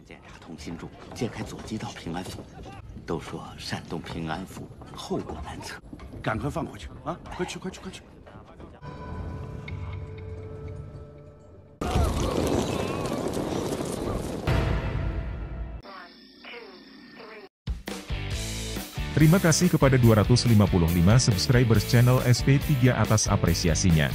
检查同心柱，揭开左击道平安符。都说煽动平安符，后果难测，赶快放回去啊！快去，快去，快去！ Terima kasih kepada 255 subscribers channel SP3 atas apresiasinya.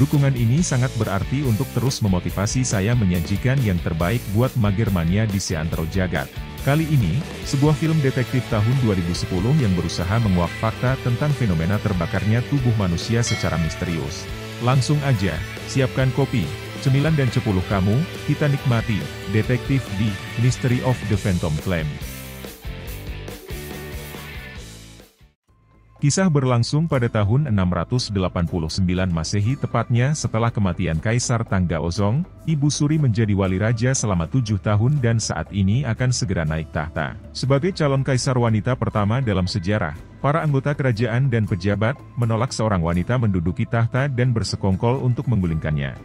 Dukungan ini sangat berarti untuk terus memotivasi saya menyajikan yang terbaik buat Mager Mania di seantero jagat. Kali ini, sebuah film detektif tahun 2010 yang berusaha menguak fakta tentang fenomena terbakarnya tubuh manusia secara misterius. Langsung aja, siapkan kopi, cemilan dan cepuloh kamu, kita nikmati Detektif di Mystery of the Phantom Flame. Kisah berlangsung pada tahun 689 Masehi, tepatnya setelah kematian Kaisar Tanggaozong. Ibu Suri menjadi wali raja selama 7 tahun dan saat ini akan segera naik tahta. Sebagai calon kaisar wanita pertama dalam sejarah, para anggota kerajaan dan pejabat menolak seorang wanita menduduki tahta dan bersekongkol untuk menggulingkannya.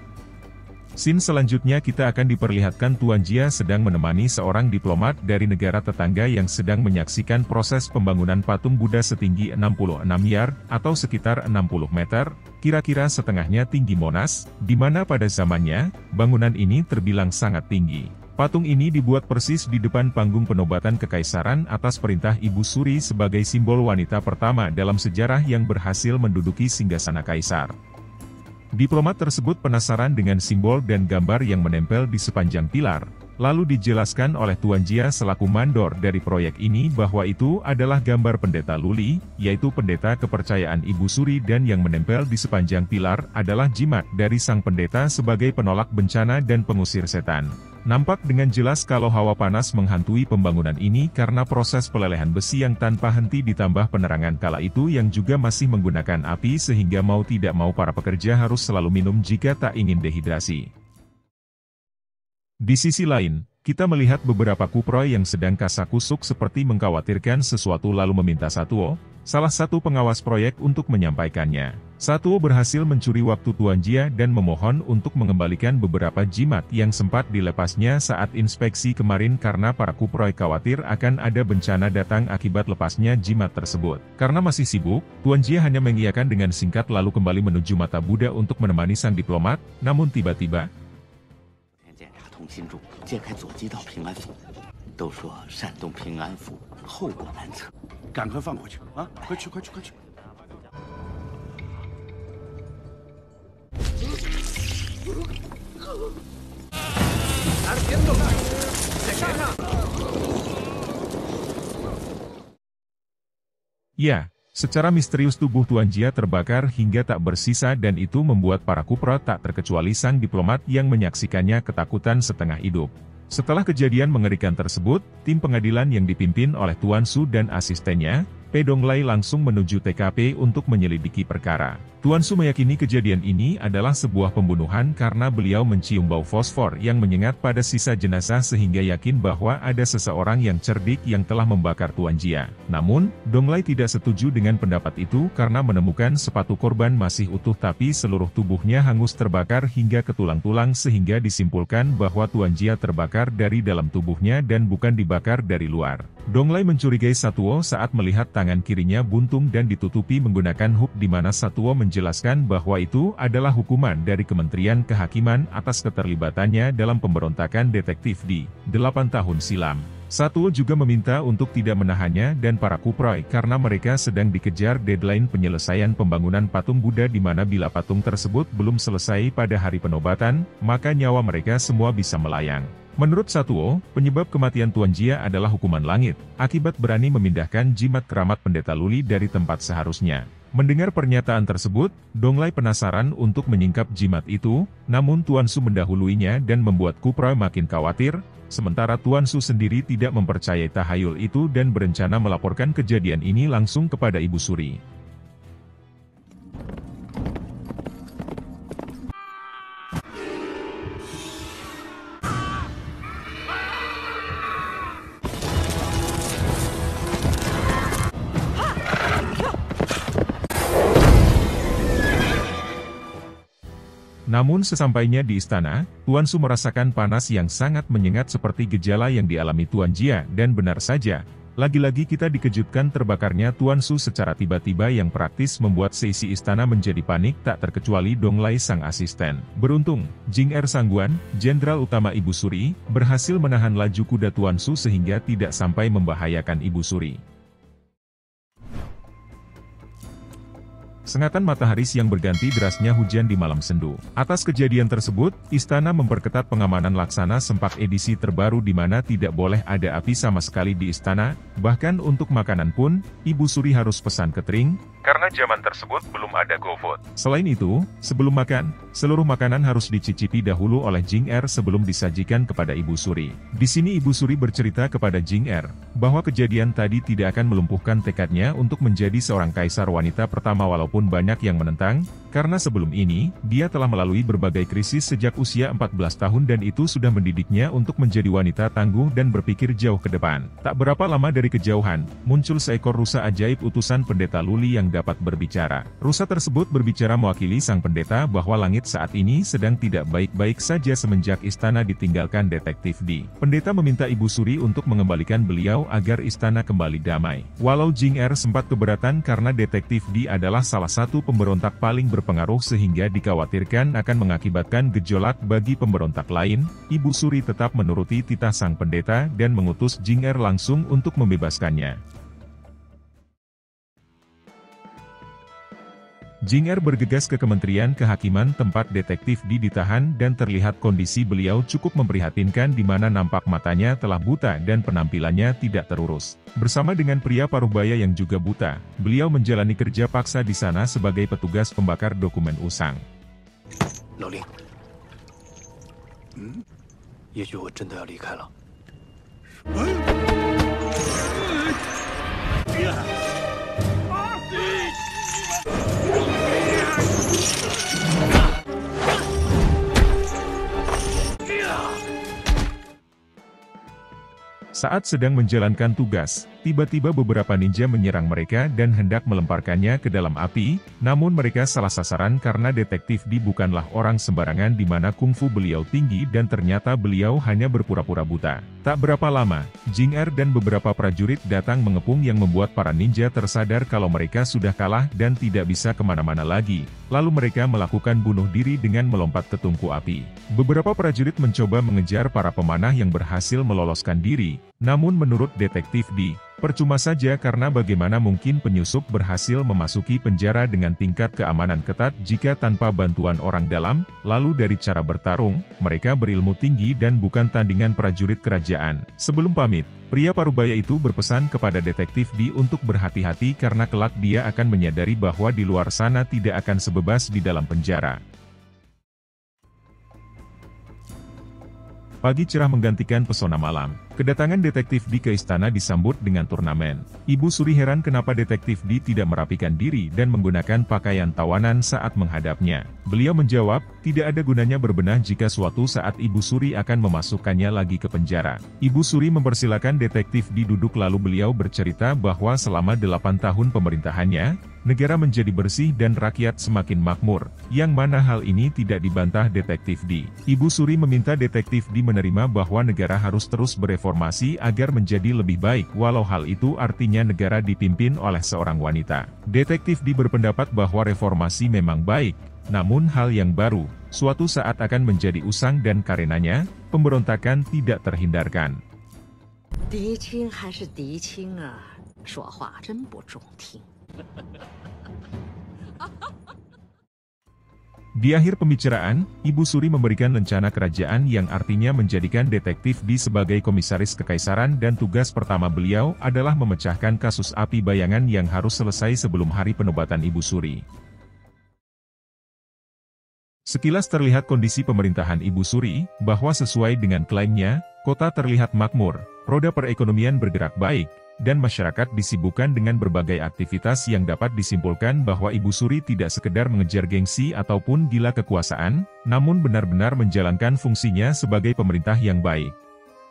Scene selanjutnya kita akan diperlihatkan Tuan Jia sedang menemani seorang diplomat dari negara tetangga yang sedang menyaksikan proses pembangunan patung Buddha setinggi 66 yard, atau sekitar 60 meter, kira-kira setengahnya tinggi Monas, di mana pada zamannya, bangunan ini terbilang sangat tinggi. Patung ini dibuat persis di depan panggung penobatan kekaisaran atas perintah Ibu Suri sebagai simbol wanita pertama dalam sejarah yang berhasil menduduki singgasana kaisar. Diplomat tersebut penasaran dengan simbol dan gambar yang menempel di sepanjang pilar, lalu dijelaskan oleh Tuan Jia selaku mandor dari proyek ini bahwa itu adalah gambar pendeta Luli, yaitu pendeta kepercayaan Ibu Suri, dan yang menempel di sepanjang pilar adalah jimat dari sang pendeta sebagai penolak bencana dan pengusir setan. Nampak dengan jelas kalau hawa panas menghantui pembangunan ini karena proses pelelehan besi yang tanpa henti ditambah penerangan kala itu yang juga masih menggunakan api sehingga mau tidak mau para pekerja harus selalu minum jika tak ingin dehidrasi. Di sisi lain, kita melihat beberapa kuproy yang sedang kasakusuk seperti mengkhawatirkan sesuatu lalu meminta Satuo, salah satu pengawas proyek, untuk menyampaikannya. Satuo berhasil mencuri waktu Tuan Jia dan memohon untuk mengembalikan beberapa jimat yang sempat dilepasnya saat inspeksi kemarin karena para kuproy khawatir akan ada bencana datang akibat lepasnya jimat tersebut. Karena masih sibuk, Tuan Jia hanya mengiyakan dengan singkat lalu kembali menuju mata Buddha untuk menemani sang diplomat, namun tiba-tiba, 检查同心柱，揭开左击道平安符。都说煽动平安符，后果难测，赶快放回去啊！快去，快去，快去！ Ya, secara misterius tubuh Tuan Jia terbakar hingga tak bersisa dan itu membuat para kupro tak terkecuali sang diplomat yang menyaksikannya ketakutan setengah hidup. Setelah kejadian mengerikan tersebut, tim pengadilan yang dipimpin oleh Tuan Su dan asistennya, Pe Donglai langsung menuju TKP untuk menyelidiki perkara. Tuan Su meyakini kejadian ini adalah sebuah pembunuhan karena beliau mencium bau fosfor yang menyengat pada sisa jenazah sehingga yakin bahwa ada seseorang yang cerdik yang telah membakar Tuan Jia. Namun, Donglai tidak setuju dengan pendapat itu karena menemukan sepatu korban masih utuh tapi seluruh tubuhnya hangus terbakar hingga ke tulang-tulang sehingga disimpulkan bahwa Tuan Jia terbakar dari dalam tubuhnya dan bukan dibakar dari luar. Donglai mencurigai Satuo saat melihat tangan kirinya buntung dan ditutupi menggunakan hook di mana Satuo menjelaskan bahwa itu adalah hukuman dari Kementerian Kehakiman atas keterlibatannya dalam pemberontakan detektif di 8 tahun silam. Satuo juga meminta untuk tidak menahannya dan para kuproy karena mereka sedang dikejar deadline penyelesaian pembangunan patung Buddha di mana bila patung tersebut belum selesai pada hari penobatan, maka nyawa mereka semua bisa melayang. Menurut Satuo, penyebab kematian Tuan Jia adalah hukuman langit, akibat berani memindahkan jimat keramat pendeta Luli dari tempat seharusnya. Mendengar pernyataan tersebut, Donglai penasaran untuk menyingkap jimat itu, namun Tuan Su mendahuluinya dan membuat kuproy makin khawatir, sementara Tuan Su sendiri tidak mempercayai tahayul itu dan berencana melaporkan kejadian ini langsung kepada Ibu Suri. Namun sesampainya di istana, Tuan Su merasakan panas yang sangat menyengat seperti gejala yang dialami Tuan Jia, dan benar saja. Lagi-lagi kita dikejutkan terbakarnya Tuan Su secara tiba-tiba yang praktis membuat seisi istana menjadi panik tak terkecuali Dong Lai sang asisten. Beruntung, Jing Er Sangguan, Jenderal Utama Ibu Suri, berhasil menahan laju kuda Tuan Su sehingga tidak sampai membahayakan Ibu Suri. Sengatan matahari siang berganti derasnya hujan di malam sendu. Atas kejadian tersebut, istana memperketat pengamanan laksana sempak edisi terbaru di mana tidak boleh ada api sama sekali di istana, bahkan untuk makanan pun, Ibu Suri harus pesan catering, karena zaman tersebut belum ada GoFood. Selain itu, sebelum makan, seluruh makanan harus dicicipi dahulu oleh Jing Er sebelum disajikan kepada Ibu Suri. Di sini Ibu Suri bercerita kepada Jing Er, bahwa kejadian tadi tidak akan melumpuhkan tekadnya untuk menjadi seorang kaisar wanita pertama walaupun banyak yang menentang, karena sebelum ini, dia telah melalui berbagai krisis sejak usia 14 tahun dan itu sudah mendidiknya untuk menjadi wanita tangguh dan berpikir jauh ke depan. Tak berapa lama dari kejauhan, muncul seekor rusa ajaib utusan pendeta Luli yang dapat berbicara. Rusa tersebut berbicara mewakili sang pendeta bahwa langit saat ini sedang tidak baik-baik saja semenjak istana ditinggalkan detektif D. Pendeta meminta Ibu Suri untuk mengembalikan beliau agar istana kembali damai. Walau Jing Er sempat keberatan karena detektif D adalah salah satu pemberontak paling berpengaruh sehingga dikhawatirkan akan mengakibatkan gejolak bagi pemberontak lain, Ibu Suri tetap menuruti titah sang pendeta dan mengutus Jing Er langsung untuk membebaskannya. Jing Er bergegas ke Kementerian Kehakiman tempat detektif D ditahan dan terlihat kondisi beliau cukup memprihatinkan di mana nampak matanya telah buta dan penampilannya tidak terurus. Bersama dengan pria paruhbaya yang juga buta, beliau menjalani kerja paksa di sana sebagai petugas pembakar dokumen usang. 老令，也许我真的要离开了。 Saat sedang menjalankan tugas, tiba-tiba beberapa ninja menyerang mereka dan hendak melemparkannya ke dalam api, namun mereka salah sasaran karena detektif D bukanlah orang sembarangan di mana kungfu beliau tinggi dan ternyata beliau hanya berpura-pura buta. Tak berapa lama, Jing Er dan beberapa prajurit datang mengepung yang membuat para ninja tersadar kalau mereka sudah kalah dan tidak bisa kemana-mana lagi. Lalu mereka melakukan bunuh diri dengan melompat ke tungku api. Beberapa prajurit mencoba mengejar para pemanah yang berhasil meloloskan diri, namun menurut detektif D, percuma saja karena bagaimana mungkin penyusup berhasil memasuki penjara dengan tingkat keamanan ketat jika tanpa bantuan orang dalam, lalu dari cara bertarung, mereka berilmu tinggi dan bukan tandingan prajurit kerajaan. Sebelum pamit, pria parubaya itu berpesan kepada detektif D untuk berhati-hati karena kelak dia akan menyadari bahwa di luar sana tidak akan sebebas di dalam penjara. Pagi cerah menggantikan pesona malam. Kedatangan detektif D ke istana disambut dengan turnamen. Ibu Suri heran kenapa detektif D tidak merapikan diri dan menggunakan pakaian tawanan saat menghadapnya. Beliau menjawab, tidak ada gunanya berbenah jika suatu saat Ibu Suri akan memasukkannya lagi ke penjara. Ibu Suri mempersilakan detektif D duduk lalu beliau bercerita bahwa selama 8 tahun pemerintahannya, negara menjadi bersih dan rakyat semakin makmur, yang mana hal ini tidak dibantah detektif D. Ibu Suri meminta detektif D menerima bahwa negara harus terus bereformasi agar menjadi lebih baik walau hal itu artinya negara dipimpin oleh seorang wanita. Detektif D berpendapat bahwa reformasi memang baik, namun hal yang baru, suatu saat akan menjadi usang dan karenanya, pemberontakan tidak terhindarkan. 嫡亲还是嫡亲啊，说话真不中听。 Di akhir pembicaraan, Ibu Suri memberikan rencana kerajaan yang artinya menjadikan detektif D sebagai komisaris kekaisaran dan tugas pertama beliau adalah memecahkan kasus api bayangan yang harus selesai sebelum hari penobatan Ibu Suri. Sekilas terlihat kondisi pemerintahan Ibu Suri, bahwa sesuai dengan klaimnya, kota terlihat makmur, roda perekonomian bergerak baik, dan masyarakat disibukkan dengan berbagai aktivitas yang dapat disimpulkan bahwa Ibu Suri tidak sekedar mengejar gengsi ataupun gila kekuasaan, namun benar-benar menjalankan fungsinya sebagai pemerintah yang baik.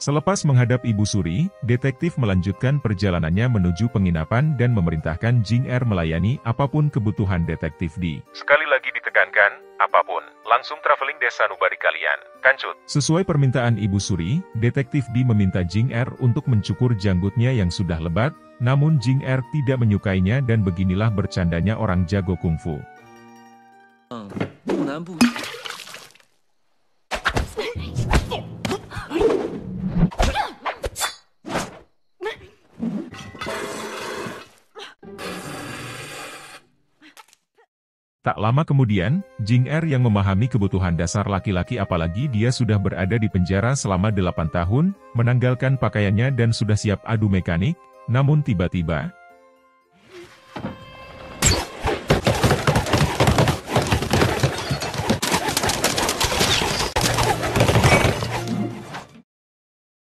Selepas menghadap Ibu Suri, detektif melanjutkan perjalanannya menuju penginapan dan memerintahkan Jing Er melayani apapun kebutuhan detektif D. Sekali lagi ditekankan, apapun, langsung traveling desa Nubari kalian, kancut. Sesuai permintaan Ibu Suri, Detektif D meminta Jing Er untuk mencukur janggutnya yang sudah lebat, namun Jing Er tidak menyukainya dan beginilah bercandanya orang jago kungfu. Tak lama kemudian, Jing Er yang memahami kebutuhan dasar laki-laki apalagi dia sudah berada di penjara selama 8 tahun, menanggalkan pakaiannya dan sudah siap adu mekanik, namun tiba-tiba,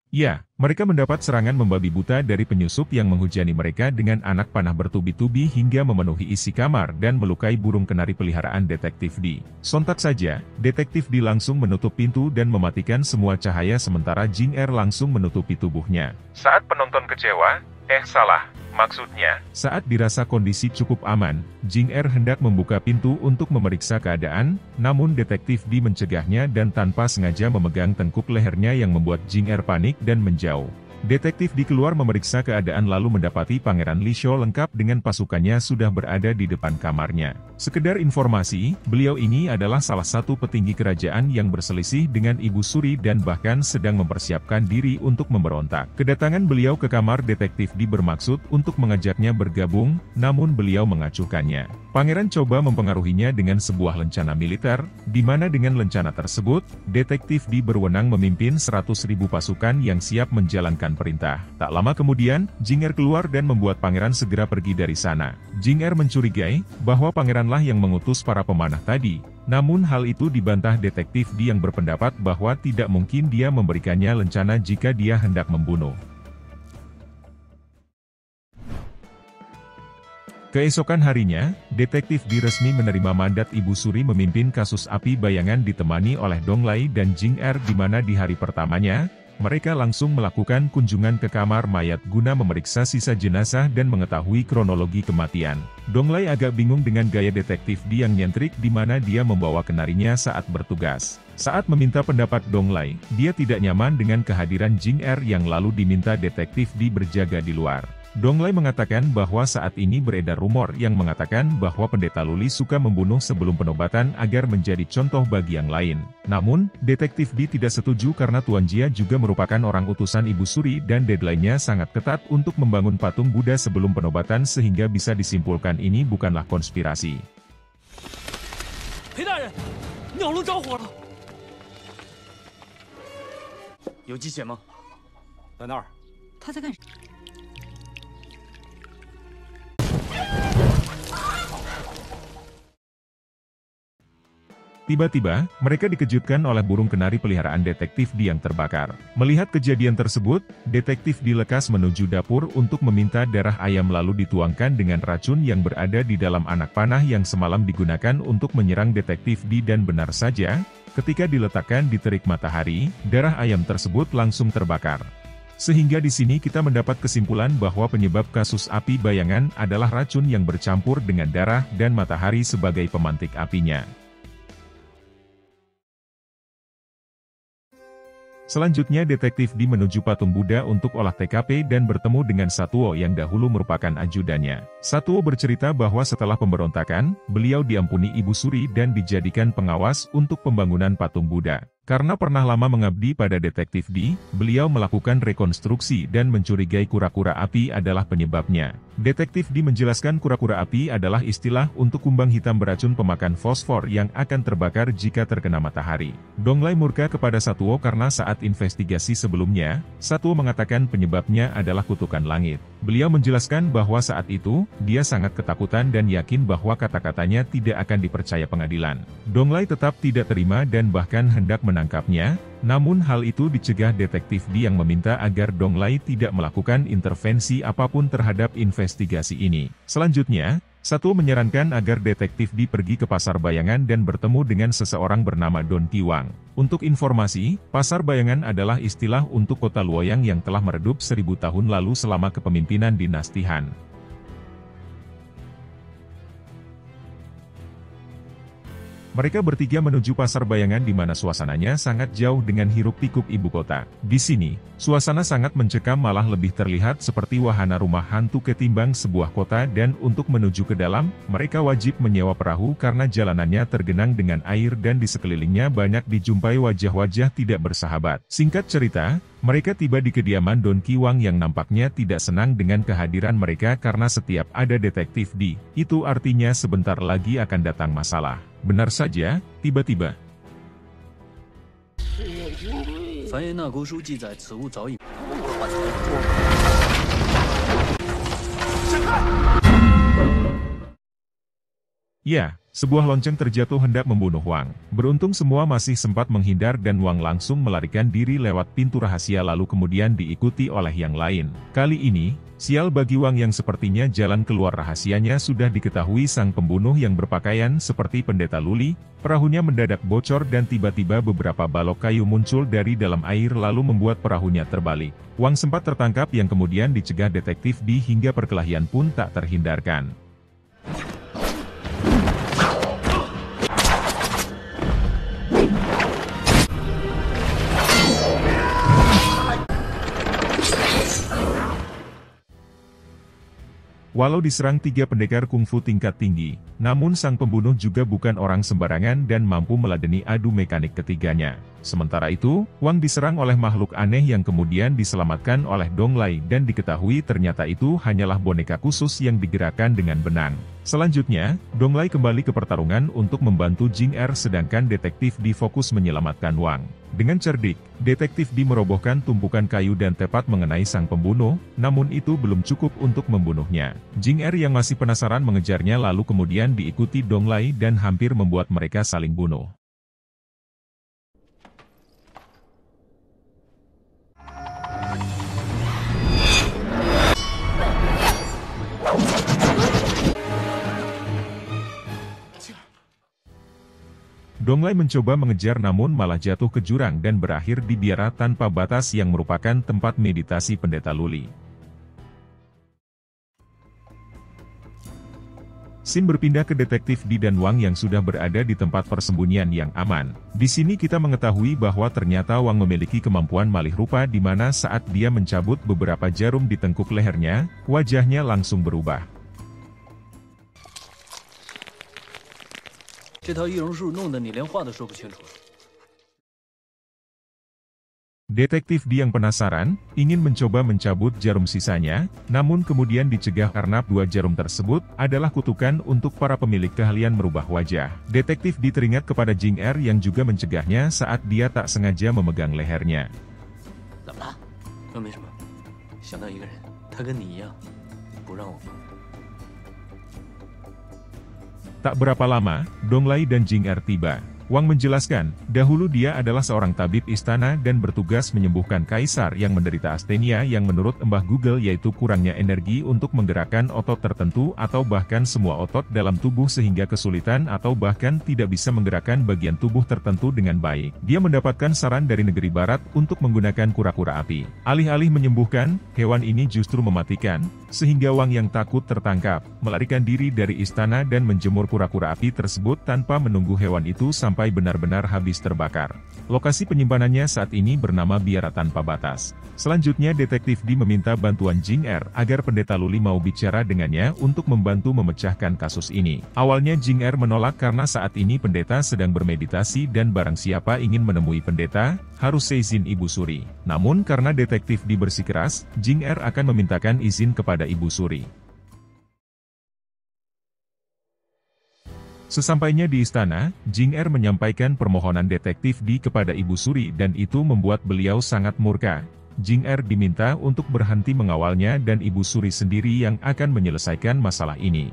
ya, mereka mendapat serangan membabi buta dari penyusup yang menghujani mereka dengan anak panah bertubi-tubi hingga memenuhi isi kamar dan melukai burung kenari peliharaan Detektif D. Sontak saja, Detektif D langsung menutup pintu dan mematikan semua cahaya sementara Jing Er langsung menutupi tubuhnya. Saat penonton kecewa, maksudnya, saat dirasa kondisi cukup aman, Jing Er hendak membuka pintu untuk memeriksa keadaan, namun Detektif D mencegahnya dan tanpa sengaja memegang tengkuk lehernya yang membuat Jing Er panik dan menjauh. Detektif D keluar memeriksa keadaan lalu mendapati Pangeran Li Shou lengkap dengan pasukannya sudah berada di depan kamarnya. Sekedar informasi, beliau ini adalah salah satu petinggi kerajaan yang berselisih dengan Ibu Suri dan bahkan sedang mempersiapkan diri untuk memberontak. Kedatangan beliau ke kamar Detektif D bermaksud untuk mengajaknya bergabung, namun beliau mengacuhkannya. Pangeran coba mempengaruhinya dengan sebuah lencana militer, di mana dengan lencana tersebut, Detektif D berwenang memimpin 100.000 pasukan yang siap menjalankan perintah. Tak lama kemudian, Jing Er keluar dan membuat pangeran segera pergi dari sana. Jing Er mencurigai bahwa pangeranlah yang mengutus para pemanah tadi. Namun hal itu dibantah Detektif D yang berpendapat bahwa tidak mungkin dia memberikannya lencana jika dia hendak membunuh. Keesokan harinya, Detektif D resmi menerima mandat Ibu Suri memimpin kasus api bayangan ditemani oleh Dong Lai dan Jing Er di mana di hari pertamanya, mereka langsung melakukan kunjungan ke kamar mayat guna memeriksa sisa jenazah dan mengetahui kronologi kematian. Dong Lai agak bingung dengan gaya Detektif D yang nyentrik di mana dia membawa kenarinya saat bertugas. Saat meminta pendapat Dong Lai, dia tidak nyaman dengan kehadiran Jing Er yang lalu diminta Detektif D berjaga di luar. Dong Lai mengatakan bahwa saat ini beredar rumor yang mengatakan bahwa Pendeta Luli suka membunuh sebelum penobatan agar menjadi contoh bagi yang lain. Namun, Detektif D tidak setuju karena Tuan Jia juga merupakan orang utusan Ibu Suri dan deadline-nya sangat ketat untuk membangun patung Buddha sebelum penobatan sehingga bisa disimpulkan ini bukanlah konspirasi. Tiba-tiba, mereka dikejutkan oleh burung kenari peliharaan Detektif D yang terbakar. Melihat kejadian tersebut, Detektif D lekas menuju dapur untuk meminta darah ayam lalu dituangkan dengan racun yang berada di dalam anak panah yang semalam digunakan untuk menyerang Detektif D dan benar saja, ketika diletakkan di terik matahari, darah ayam tersebut langsung terbakar. Sehingga di sini kita mendapat kesimpulan bahwa penyebab kasus api bayangan adalah racun yang bercampur dengan darah dan matahari sebagai pemantik apinya. Selanjutnya Detektif D menuju patung Buddha untuk olah TKP dan bertemu dengan Satuo yang dahulu merupakan ajudannya. Satuo bercerita bahwa setelah pemberontakan, beliau diampuni Ibu Suri dan dijadikan pengawas untuk pembangunan patung Buddha. Karena pernah lama mengabdi pada Detektif D, beliau melakukan rekonstruksi dan mencurigai kura-kura api adalah penyebabnya. Detektif D menjelaskan kura-kura api adalah istilah untuk kumbang hitam beracun pemakan fosfor yang akan terbakar jika terkena matahari. Dong Lai murka kepada Satuo karena saat investigasi sebelumnya, Satuo mengatakan penyebabnya adalah kutukan langit. Beliau menjelaskan bahwa saat itu, dia sangat ketakutan dan yakin bahwa kata-katanya tidak akan dipercaya pengadilan. Dong Lai tetap tidak terima dan bahkan hendak menangkapnya, namun hal itu dicegah Detektif D yang meminta agar Dong Lai tidak melakukan intervensi apapun terhadap investigasi ini. Selanjutnya, Satuo menyarankan agar Detektif D pergi ke pasar bayangan dan bertemu dengan seseorang bernama Don Qiwang. Untuk informasi, pasar bayangan adalah istilah untuk kota Luoyang yang telah meredup 1000 tahun lalu selama kepemimpinan dinasti Han. Mereka bertiga menuju pasar bayangan di mana suasananya sangat jauh dengan hiruk-pikuk ibu kota. Di sini, suasana sangat mencekam, malah lebih terlihat seperti wahana rumah hantu ketimbang sebuah kota, dan untuk menuju ke dalam, mereka wajib menyewa perahu karena jalanannya tergenang dengan air dan di sekelilingnya banyak dijumpai wajah-wajah tidak bersahabat. Singkat cerita, mereka tiba di kediaman Don Qiwang yang nampaknya tidak senang dengan kehadiran mereka karena setiap ada detektif di, itu artinya sebentar lagi akan datang masalah. Benar saja, tiba-tiba. 凡颜那国书记载，此物早已。 Ya, sebuah lonceng terjatuh hendak membunuh Wang. Beruntung semua masih sempat menghindar dan Wang langsung melarikan diri lewat pintu rahasia lalu kemudian diikuti oleh yang lain. Kali ini, sial bagi Wang yang sepertinya jalan keluar rahasianya sudah diketahui sang pembunuh yang berpakaian seperti pendeta Luli. Perahunya mendadak bocor dan tiba-tiba beberapa balok kayu muncul dari dalam air lalu membuat perahunya terbalik. Wang sempat tertangkap yang kemudian dicegah detektif D hingga perkelahian pun tak terhindarkan. Walau diserang 3 pendekar kungfu tingkat tinggi, namun sang pembunuh juga bukan orang sembarangan dan mampu meladeni adu mekanik ketiganya. Sementara itu, Wang diserang oleh makhluk aneh yang kemudian diselamatkan oleh Dong Lai dan diketahui ternyata itu hanyalah boneka khusus yang digerakkan dengan benang. Selanjutnya, Dong Lai kembali ke pertarungan untuk membantu Jing Er sedangkan detektif D fokus menyelamatkan Wang. Dengan cerdik, detektif D merobohkan tumpukan kayu dan tepat mengenai sang pembunuh, namun itu belum cukup untuk membunuhnya. Jing Er yang masih penasaran mengejarnya lalu kemudian diikuti Dong Lai dan hampir membuat mereka saling bunuh. Dong Lai mencoba mengejar namun malah jatuh ke jurang dan berakhir di biara tanpa batas yang merupakan tempat meditasi pendeta Luli. Scene berpindah ke detektif D dan Wang yang sudah berada di tempat persembunyian yang aman. Di sini kita mengetahui bahwa ternyata Wang memiliki kemampuan malih rupa di mana saat dia mencabut beberapa jarum di tengkuk lehernya, wajahnya langsung berubah. 这套易容术弄得你连话都说不清楚。 Detektif D yang penasaran, ingin mencoba mencabut jarum sisanya, namun kemudian dicegah karena 2 jarum tersebut adalah kutukan untuk para pemilik keahlian merubah wajah. Detektif D teringat kepada Jing Er yang juga mencegahnya saat dia tak sengaja memegang lehernya. 怎么了？没什么，想到一个人，他跟你一样，不让我放。 Tak berapa lama, Dong Lai dan Jing Er tiba. Wang menjelaskan, dahulu dia adalah seorang tabib istana dan bertugas menyembuhkan kaisar yang menderita astenia yang menurut Mbah Google yaitu kurangnya energi untuk menggerakkan otot tertentu atau bahkan semua otot dalam tubuh sehingga kesulitan atau bahkan tidak bisa menggerakkan bagian tubuh tertentu dengan baik. Dia mendapatkan saran dari negeri barat untuk menggunakan kura-kura api. Alih-alih menyembuhkan, hewan ini justru mematikan, sehingga Wang yang takut tertangkap, melarikan diri dari istana dan menjemur kura-kura api tersebut tanpa menunggu hewan itu sampai benar-benar habis terbakar. Lokasi penyimpanannya saat ini bernama Biara Tanpa Batas. Selanjutnya detektif D meminta bantuan Jing Er agar pendeta Luli mau bicara dengannya untuk membantu memecahkan kasus ini. Awalnya Jing Er menolak karena saat ini pendeta sedang bermeditasi dan barang siapa ingin menemui pendeta, harus seizin Ibu Suri. Namun karena detektif D bersikeras, Jing Er akan memintakan izin kepada Ibu Suri. Sesampainya di istana, Jing Er menyampaikan permohonan detektif D kepada Ibu Suri dan itu membuat beliau sangat murka. Jing Er diminta untuk berhenti mengawalnya dan Ibu Suri sendiri yang akan menyelesaikan masalah ini.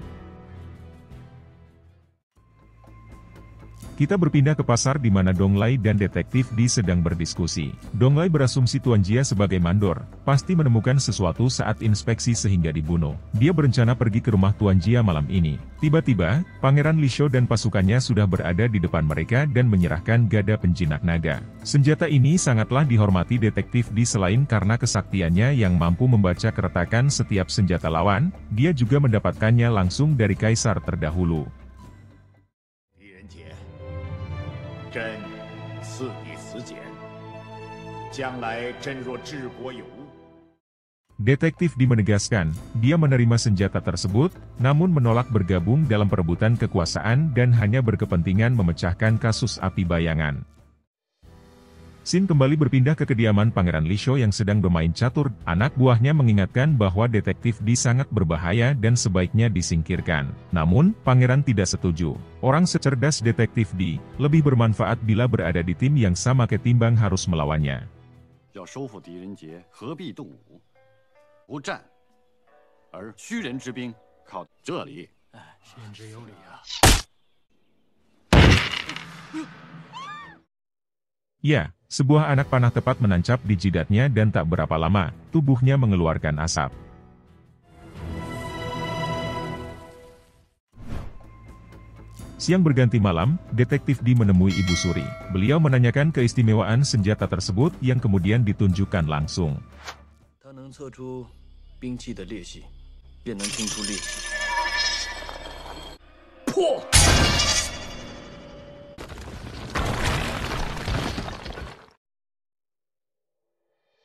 Kita berpindah ke pasar di mana Dong Lai dan detektif D sedang berdiskusi. Dong Lai berasumsi Tuan Jia sebagai mandor, pasti menemukan sesuatu saat inspeksi sehingga dibunuh. Dia berencana pergi ke rumah Tuan Jia malam ini. Tiba-tiba, Pangeran Li Shou dan pasukannya sudah berada di depan mereka dan menyerahkan gada penjinak naga. Senjata ini sangatlah dihormati detektif D selain karena kesaktiannya yang mampu membaca keretakan setiap senjata lawan, dia juga mendapatkannya langsung dari kaisar terdahulu. 将来真若治国有误。 Detektif Di menegaskan, dia menerima senjata tersebut, namun menolak bergabung dalam perebutan kekuasaan dan hanya berkepentingan memecahkan kasus api bayangan. Sin kembali berpindah ke kediaman Pangeran Lisho yang sedang bermain catur. Anak buahnya mengingatkan bahwa Detektif Di sangat berbahaya dan sebaiknya disingkirkan. Namun, Pangeran tidak setuju. Orang secerdas Detektif Di lebih bermanfaat bila berada di tim yang sama ketimbang harus melawannya. 要收复狄仁杰，何必动武？不战，而屈人之兵靠这里。哎，言之有理啊。 Ya, sebuah anak panah tepat menancap di jidatnya dan tak berapa lama, tubuhnya mengeluarkan asap. Siang berganti malam, Detektif Di menemui Ibu Suri. Beliau menanyakan keistimewaan senjata tersebut yang kemudian ditunjukkan langsung. 它能测出兵器的裂隙，便能听出力。破！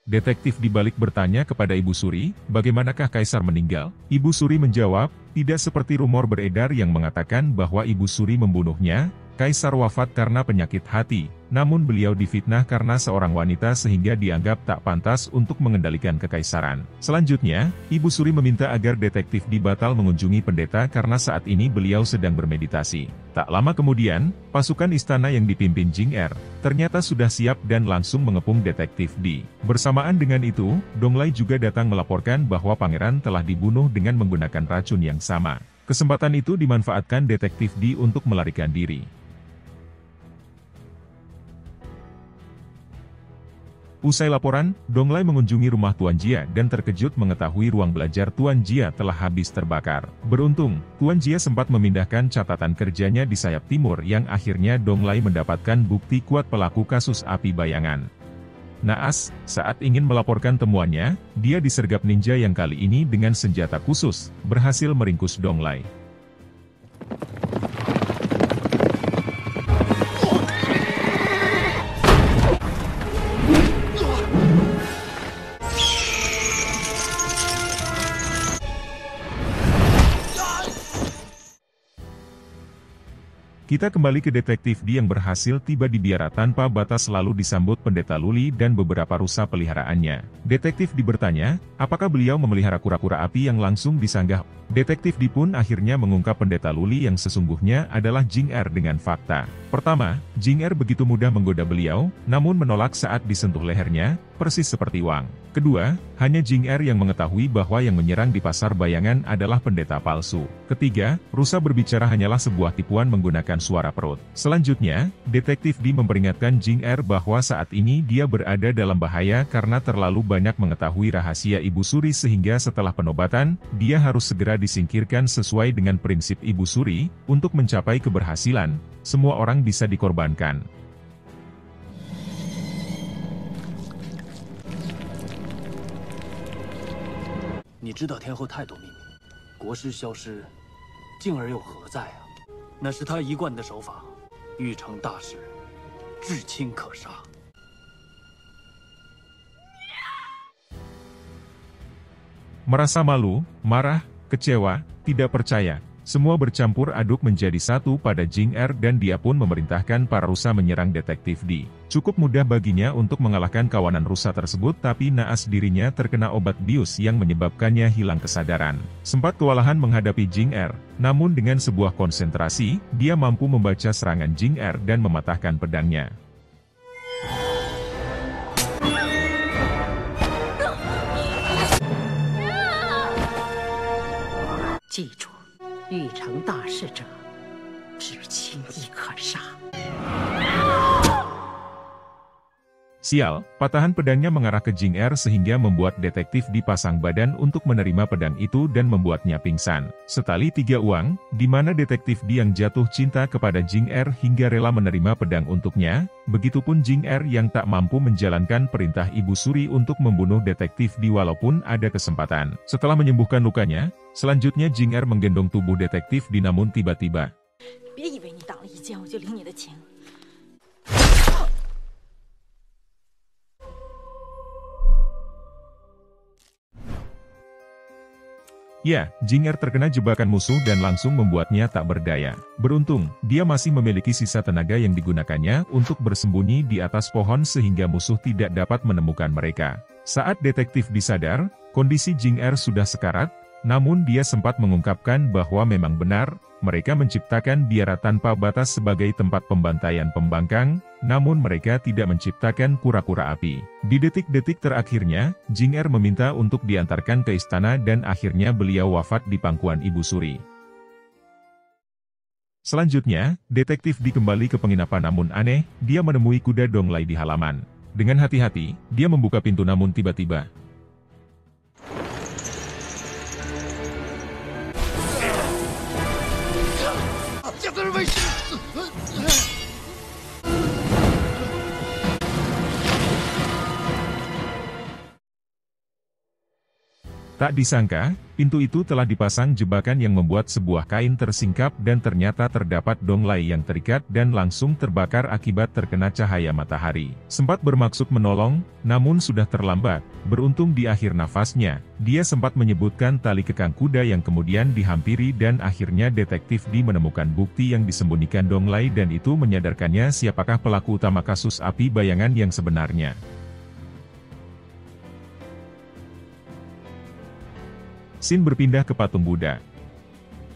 Detektif Di balik bertanya kepada Ibu Suri, bagaimanakah Kaisar meninggal? Ibu Suri menjawab, tidak seperti rumor beredar yang mengatakan bahwa Ibu Suri membunuhnya. Kaisar wafat karena penyakit hati, namun beliau difitnah karena seorang wanita sehingga dianggap tak pantas untuk mengendalikan kekaisaran. Selanjutnya, Ibu Suri meminta agar Detektif Di batal mengunjungi pendeta karena saat ini beliau sedang bermeditasi. Tak lama kemudian, pasukan istana yang dipimpin Jing Er ternyata sudah siap dan langsung mengepung Detektif Di. Bersamaan dengan itu, Donglai juga datang melaporkan bahwa pangeran telah dibunuh dengan menggunakan racun yang sama. Kesempatan itu dimanfaatkan Detektif Di untuk melarikan diri. Usai laporan, Donglai mengunjungi rumah Tuan Jia dan terkejut mengetahui ruang belajar Tuan Jia telah habis terbakar. Beruntung, Tuan Jia sempat memindahkan catatan kerjanya di sayap timur yang akhirnya Donglai mendapatkan bukti kuat pelaku kasus api bayangan. Naas, saat ingin melaporkan temuannya, dia disergap ninja yang kali ini dengan senjata khusus, berhasil meringkus Donglai. Kita kembali ke Detektif Di yang berhasil tiba di biara tanpa batas lalu disambut Pendeta Luli dan beberapa rusa peliharaannya. Detektif Di bertanya, apakah beliau memelihara kura-kura api yang langsung disanggah? Detektif Di pun akhirnya mengungkap Pendeta Luli yang sesungguhnya adalah Jing Er dengan fakta. Pertama, Jing Er begitu mudah menggoda beliau, namun menolak saat disentuh lehernya, persis seperti Wang. Kedua, hanya Jing Er yang mengetahui bahwa yang menyerang di pasar bayangan adalah pendeta palsu. Ketiga, rusa berbicara hanyalah sebuah tipuan menggunakan suara perut. Selanjutnya, Detektif Di memperingatkan Jing Er bahwa saat ini dia berada dalam bahaya karena terlalu banyak mengetahui rahasia Ibu Suri sehingga setelah penobatan, dia harus segera disingkirkan sesuai dengan prinsip Ibu Suri. Untuk mencapai keberhasilan, semua orang bisa dikorbankan. 你知道天后太多秘密，国师消失，静儿又何在啊？那是他一贯的手法，欲成大事，至亲可杀。 Merasa malu, marah, kecewa, tidak percaya, semua bercampur aduk menjadi satu pada Jing Er dan dia pun memerintahkan para rusa menyerang Detektif Di. Cukup mudah baginya untuk mengalahkan kawanan rusa tersebut tapi naas dirinya terkena obat bius yang menyebabkannya hilang kesadaran. Sempat kewalahan menghadapi Jing Er, namun dengan sebuah konsentrasi, dia mampu membaca serangan Jing Er dan mematahkan pedangnya. 记住，欲成大事者，至亲亦可杀。 Sial, patahan pedangnya mengarah ke Jing Er sehingga membuat Detektif dipasang badan untuk menerima pedang itu dan membuatnya pingsan. Setali 3 uang, di mana Detektif Di yang jatuh cinta kepada Jing Er hingga rela menerima pedang untuknya, begitupun Jing Er yang tak mampu menjalankan perintah Ibu Suri untuk membunuh Detektif Di walaupun ada kesempatan. Setelah menyembuhkan lukanya, selanjutnya Jing Er menggendong tubuh Detektif Di namun tiba-tiba. 别以为你挡了一剑我就领你的情。Ya, Jing Er terkena jebakan musuh dan langsung membuatnya tak berdaya. Beruntung, dia masih memiliki sisa tenaga yang digunakannya untuk bersembunyi di atas pohon sehingga musuh tidak dapat menemukan mereka. Saat detektif disadar, kondisi Jing Er sudah sekarat, namun dia sempat mengungkapkan bahwa memang benar, mereka menciptakan biara tanpa batas sebagai tempat pembantaian pembangkang, namun mereka tidak menciptakan kura-kura api. Di detik-detik terakhirnya, Jing Er meminta untuk diantarkan ke istana dan akhirnya beliau wafat di pangkuan Ibu Suri. Selanjutnya, detektif kembali ke penginapan namun aneh, dia menemui kuda Donglai di halaman. Dengan hati-hati, dia membuka pintu namun tiba-tiba, tak disangka, pintu itu telah dipasang jebakan yang membuat sebuah kain tersingkap dan ternyata terdapat Donglai yang terikat dan langsung terbakar akibat terkena cahaya matahari. Sempat bermaksud menolong, namun sudah terlambat. Beruntung di akhir nafasnya, dia sempat menyebutkan tali kekang kuda yang kemudian dihampiri dan akhirnya detektif menemukan bukti yang disembunyikan Donglai dan itu menyadarkannya siapakah pelaku utama kasus api bayangan yang sebenarnya. Scene berpindah ke patung Buddha.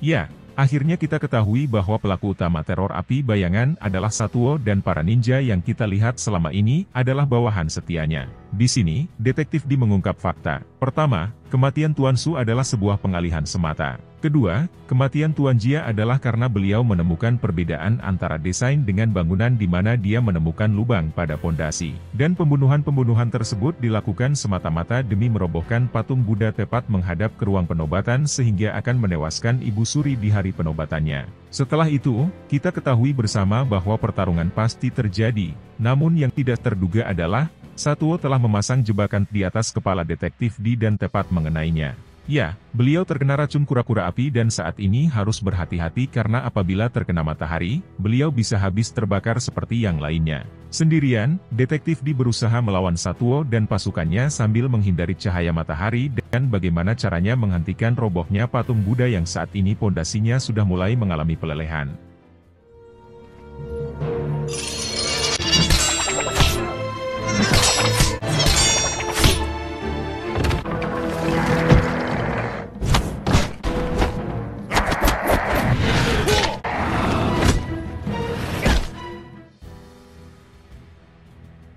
Ya, akhirnya kita ketahui bahwa pelaku utama teror api bayangan adalah Satuo dan para ninja yang kita lihat selama ini adalah bawahan setianya. Di sini, detektif mengungkap fakta. Pertama, kematian Tuan Su adalah sebuah pengalihan semata. Kedua, kematian Tuan Jia adalah karena beliau menemukan perbedaan antara desain dengan bangunan di mana dia menemukan lubang pada pondasi. Dan pembunuhan-pembunuhan tersebut dilakukan semata-mata demi merobohkan patung Buddha tepat menghadap ke ruang penobatan sehingga akan menewaskan Ibu Suri di hari penobatannya. Setelah itu, kita ketahui bersama bahwa pertarungan pasti terjadi, namun yang tidak terduga adalah, Satuo telah memasang jebakan di atas kepala detektif dan tepat mengenainya. Ya, beliau terkena racun kura-kura api dan saat ini harus berhati-hati karena apabila terkena matahari, beliau bisa habis terbakar seperti yang lainnya. Sendirian, detektif berusaha melawan Satuo dan pasukannya sambil menghindari cahaya matahari dan bagaimana caranya menghentikan robohnya patung Buddha yang saat ini pondasinya sudah mulai mengalami pelelehan.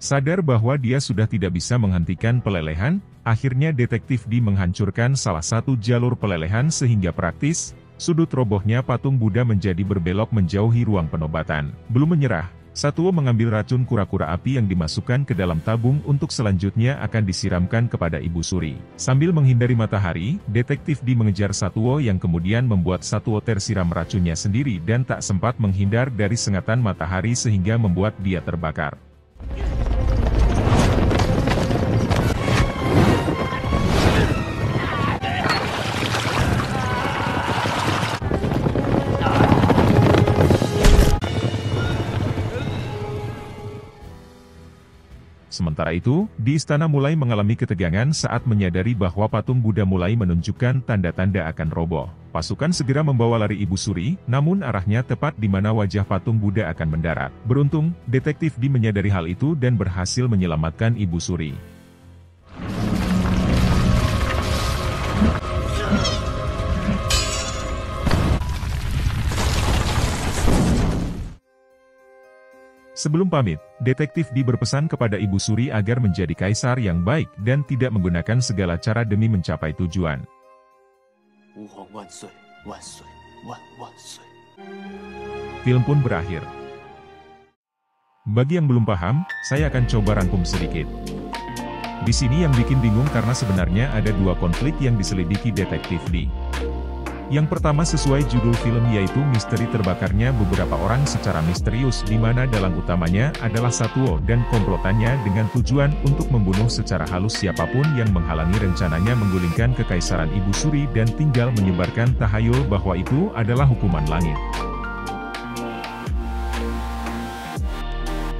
Sadar bahwa dia sudah tidak bisa menghentikan pelelehan, akhirnya detektif menghancurkan salah satu jalur pelelehan sehingga praktis, sudut robohnya patung Buddha menjadi berbelok menjauhi ruang penobatan. Belum menyerah, Satuo mengambil racun kura-kura api yang dimasukkan ke dalam tabung untuk selanjutnya akan disiramkan kepada Ibu Suri. Sambil menghindari matahari, detektif mengejar Satuo yang kemudian membuat Satuo tersiram racunnya sendiri dan tak sempat menghindar dari sengatan matahari sehingga membuat dia terbakar. Sementara itu, di istana mulai mengalami ketegangan saat menyadari bahwa patung Buddha mulai menunjukkan tanda-tanda akan roboh. Pasukan segera membawa lari Ibu Suri, namun arahnya tepat di mana wajah patung Buddha akan mendarat. Beruntung, detektif menyadari hal itu dan berhasil menyelamatkan Ibu Suri. Sebelum pamit, detektif berpesan kepada Ibu Suri agar menjadi kaisar yang baik dan tidak menggunakan segala cara demi mencapai tujuan. Film pun berakhir. Bagi yang belum paham, saya akan coba rangkum sedikit. Di sini yang bikin bingung karena sebenarnya ada dua konflik yang diselidiki detektif Yang pertama sesuai judul film yaitu misteri terbakarnya beberapa orang secara misterius di mana dalang utamanya adalah Satuo dan komplotannya dengan tujuan untuk membunuh secara halus siapapun yang menghalangi rencananya menggulingkan kekaisaran Ibu Suri dan tinggal menyebarkan tahayul bahwa itu adalah hukuman langit.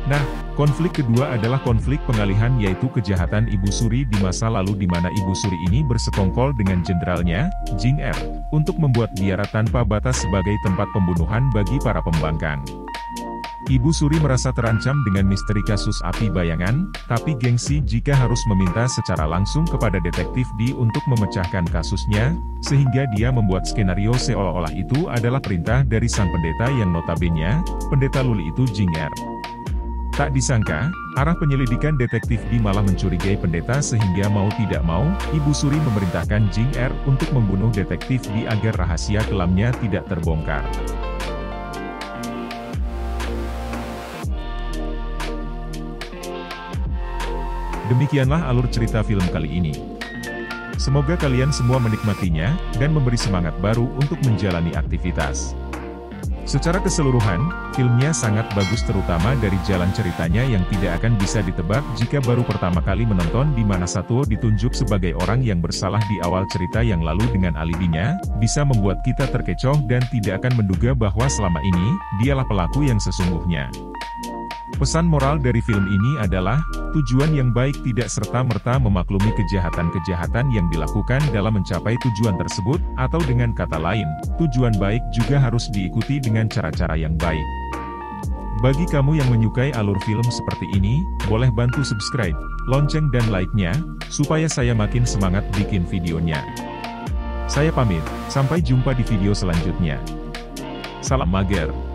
Nah, Konflik kedua adalah konflik pengalihan, yaitu kejahatan Ibu Suri di masa lalu di mana Ibu Suri ini bersekongkol dengan jenderalnya, Jing Er, untuk membuat biara tanpa batas sebagai tempat pembunuhan bagi para pembangkang. Ibu Suri merasa terancam dengan misteri kasus api bayangan, tapi gengsi jika harus meminta secara langsung kepada detektif D untuk memecahkan kasusnya, sehingga dia membuat skenario seolah-olah itu adalah perintah dari sang pendeta yang notabene, pendeta Luli itu Jing Er. Tak disangka, arah penyelidikan detektif D malah mencurigai pendeta sehingga mau tidak mau, Ibu Suri memerintahkan Jing Er untuk membunuh detektif D agar rahasia kelamnya tidak terbongkar. Demikianlah alur cerita film kali ini. Semoga kalian semua menikmatinya, dan memberi semangat baru untuk menjalani aktivitas. Secara keseluruhan, filmnya sangat bagus terutama dari jalan ceritanya yang tidak akan bisa ditebak jika baru pertama kali menonton, di mana Satuo ditunjuk sebagai orang yang bersalah di awal cerita yang lalu dengan alibinya, bisa membuat kita terkecoh dan tidak akan menduga bahwa selama ini, dialah pelaku yang sesungguhnya. Pesan moral dari film ini adalah, tujuan yang baik tidak serta-merta memaklumi kejahatan-kejahatan yang dilakukan dalam mencapai tujuan tersebut, atau dengan kata lain, tujuan baik juga harus diikuti dengan cara-cara yang baik. Bagi kamu yang menyukai alur film seperti ini, boleh bantu subscribe, lonceng dan like-nya, supaya saya makin semangat bikin videonya. Saya pamit, sampai jumpa di video selanjutnya. Salam mager.